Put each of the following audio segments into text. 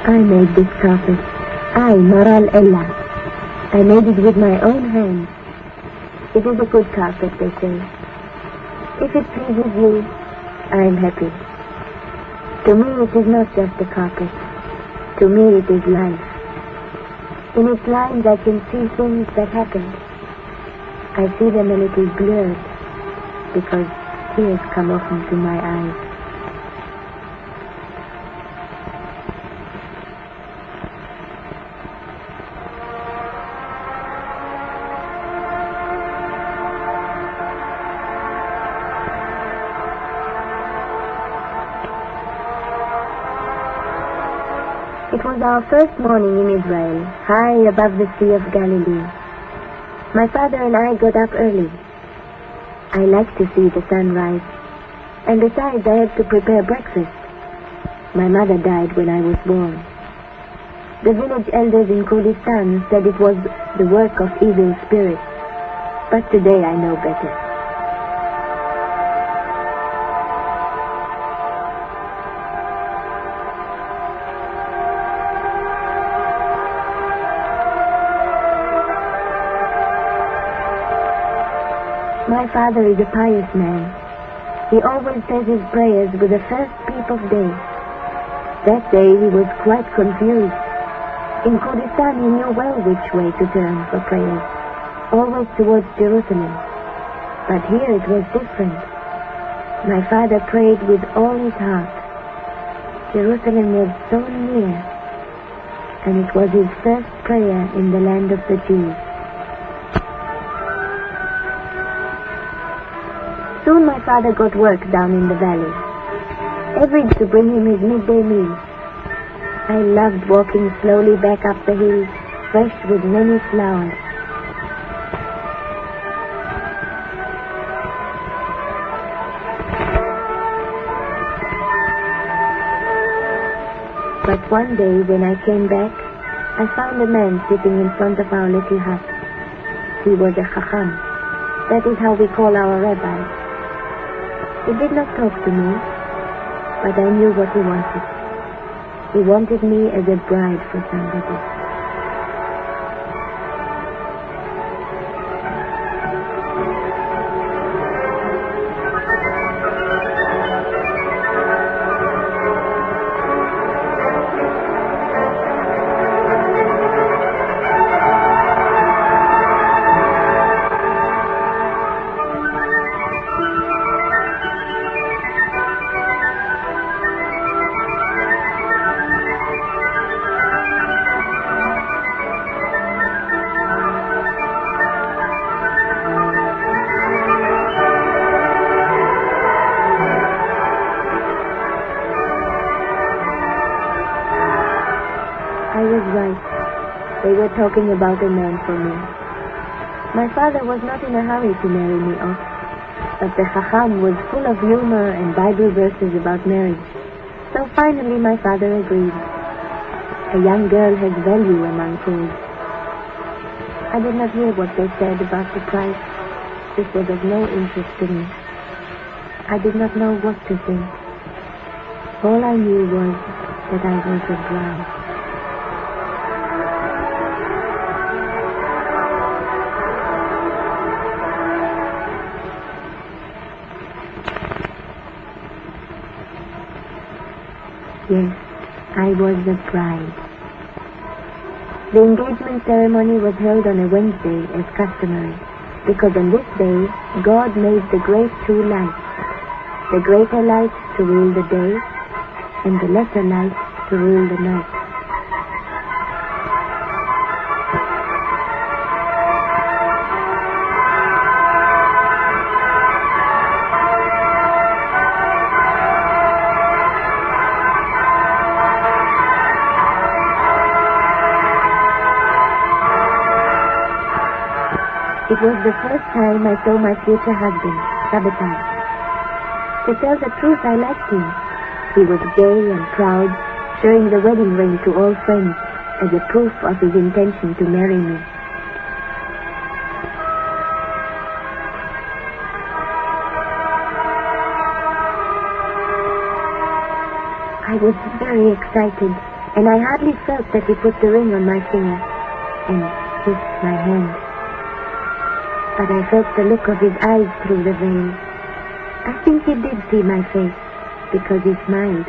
I made this carpet. I, Maral Ella. I made it with my own hands. It is a good carpet, they say. If it pleases you, I am happy. To me it is not just a carpet. To me it is life. In its lines I can see things that happened. I see them a little blurred because tears come often to my eyes. It was our first morning in Israel, high above the Sea of Galilee. My father and I got up early. I liked to see the sunrise, and besides I had to prepare breakfast. My mother died when I was born. The village elders in Kurdistan said it was the work of evil spirits, but today I know better. My father is a pious man. He always says his prayers with the first peep of day. That day he was quite confused. In Kurdistan he knew well which way to turn for prayers, always towards Jerusalem. But here it was different. My father prayed with all his heart. Jerusalem was so near, and it was his first prayer in the land of the Jews. Soon my father got work down in the valley, every day to bring him his midday meal. I loved walking slowly back up the hill, fresh with many flowers. But one day when I came back, I found a man sitting in front of our little hut. He was a chacham. That is how we call our rabbi. He did not talk to me, but I knew what he wanted. He wanted me as a bride for somebody. I was right. They were talking about a man for me. My father was not in a hurry to marry me off, but the Chacham was full of humor and Bible verses about marriage. So finally my father agreed. A young girl has value among fools. I did not hear what they said about the price. This was of no interest to me. I did not know what to think. All I knew was that I was a bride. Yes, I was the bride. The engagement ceremony was held on a Wednesday as customary, because on this day God made the great two lights, the greater light to rule the day, and the lesser light to rule the night. It was the first time I saw my future husband, Sabbatai. To tell the truth, I liked him. He was gay and proud, showing the wedding ring to all friends as a proof of his intention to marry me. I was very excited. and I hardly felt that he put the ring on my finger and kissed my hand. But I felt the look of his eyes through the veil. I think he did see my face, because he smiled.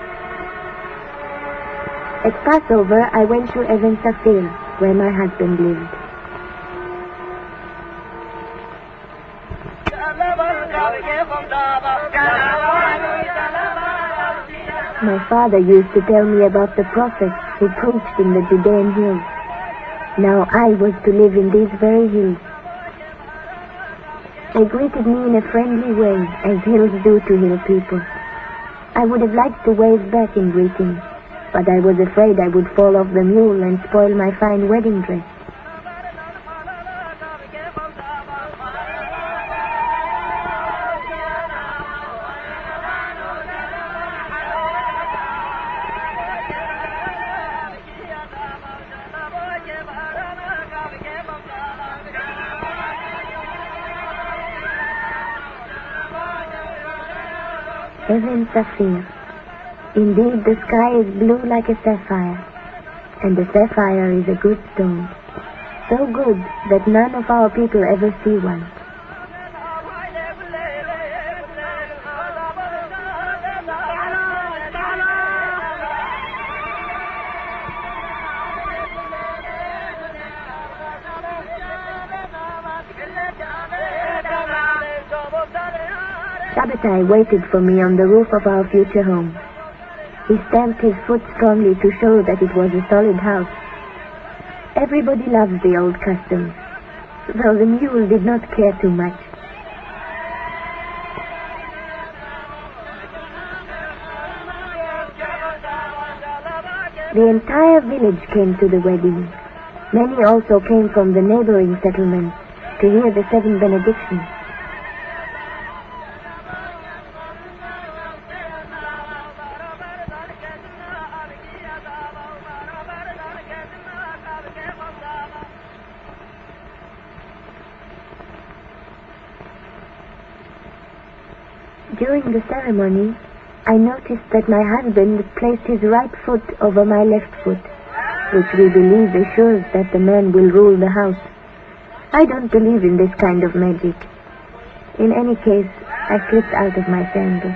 At Passover, I went to Even Safir, where my husband lived. My father used to tell me about the prophets who preached in the Judean hills. Now I was to live in these very hills. They greeted me in a friendly way, as hills do to hill people. I would have liked to wave back in greeting, but I was afraid I would fall off the mule and spoil my fine wedding dress. Even Safir. Indeed, the sky is blue like a sapphire, and the sapphire is a good stone. So good that none of our people ever see one. Sabbatai waited for me on the roof of our future home. He stamped his foot strongly to show that it was a solid house. Everybody loves the old customs, though the mule did not care too much. The entire village came to the wedding. Many also came from the neighboring settlements to hear the 7 benedictions. During the ceremony, I noticed that my husband placed his right foot over my left foot, which we believe assures that the man will rule the house. I don't believe in this kind of magic. In any case, I slipped out of my sandals.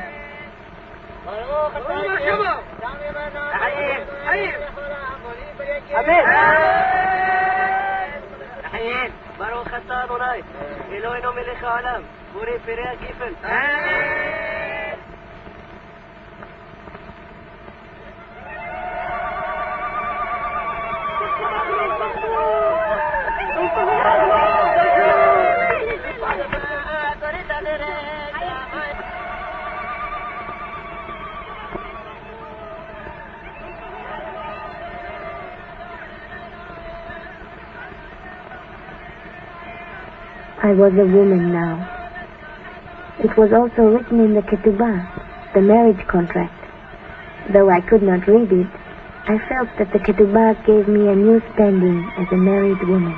I was a woman now. It was also written in the ketubah, the marriage contract. Though I could not read it, I felt that the ketubah gave me a new standing as a married woman.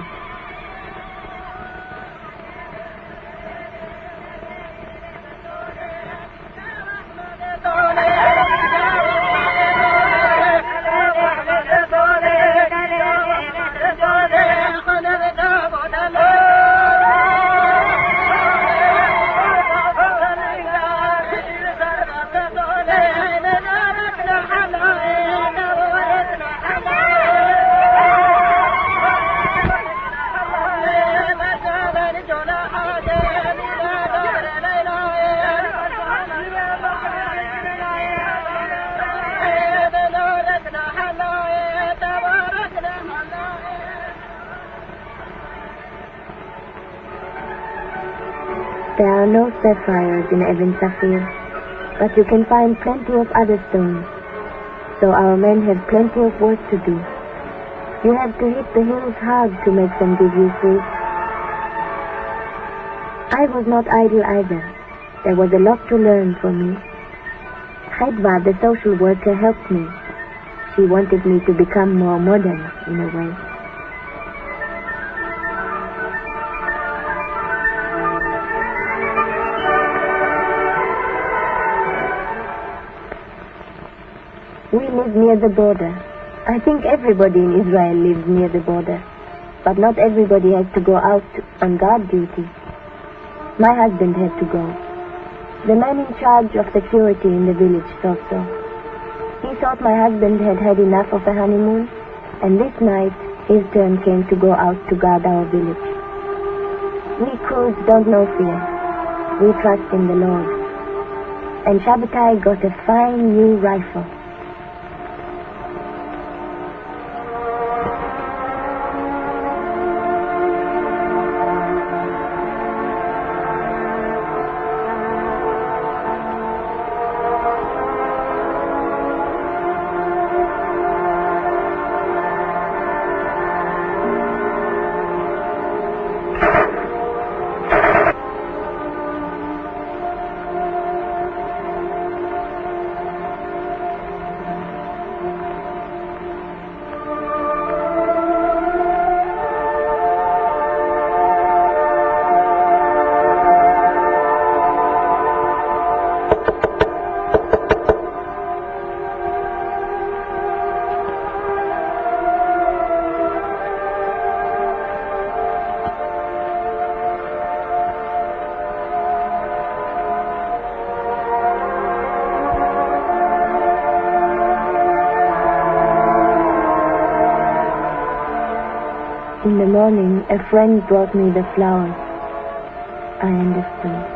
There are no sapphires in Even Safir, but you can find plenty of other stones. So our men have plenty of work to do. You have to hit the hills hard to make them give you fruit. I was not idle either. There was a lot to learn for me. Hedva, the social worker, helped me. She wanted me to become more modern in a way. We live near the border. I think everybody in Israel lives near the border, but not everybody has to go out on guard duty. My husband had to go. The man in charge of security in the village thought so. He thought my husband had had enough of a honeymoon, and this night his turn came to go out to guard our village. We Kurds don't know fear. We trust in the Lord. And Shabbatai got a fine new rifle. In the morning, a friend brought me the flowers. I understood.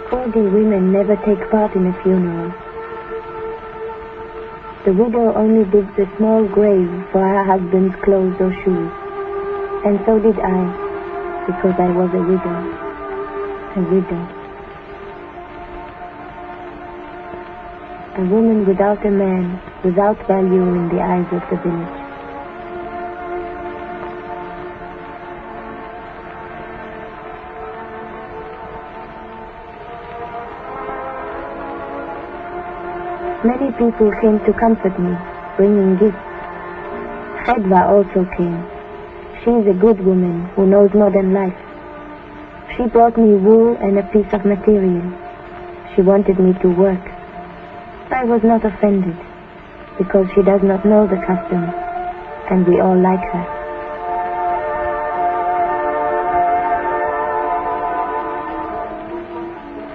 Kurdi women never take part in a funeral. The widow only digs a small grave for her husband's clothes or shoes. And so did I, because I was a widow. A widow. A woman without a man, without value in the eyes of the village. Many people came to comfort me, bringing gifts. Khedva also came. She is a good woman who knows modern life. She brought me wool and a piece of material. She wanted me to work. I was not offended, because she does not know the custom, and we all like her.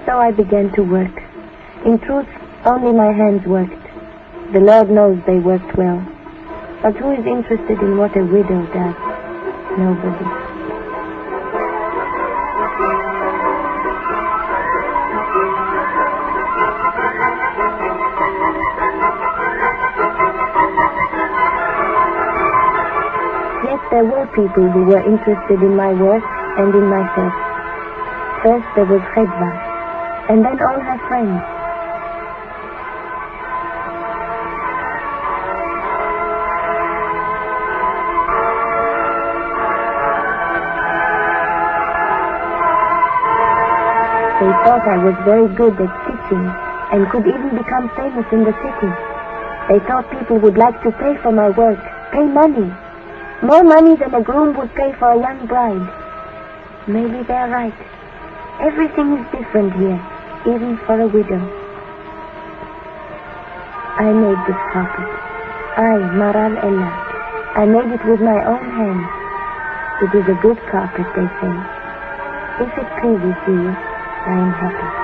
So I began to work. In truth, only my hands worked. The Lord knows they worked well. But who is interested in what a widow does? Nobody. Yet there were people who were interested in my work and in myself. First there was Khedva, and then all her friends. They thought I was very good at stitching and could even become famous in the city. They thought people would like to pay for my work, pay money. More money than a groom would pay for a young bride. Maybe they're right. Everything is different here, even for a widow. I made this carpet. I, Maral Ella. I made it with my own hands. It is a good carpet, they say. If it pleases you, I am happy.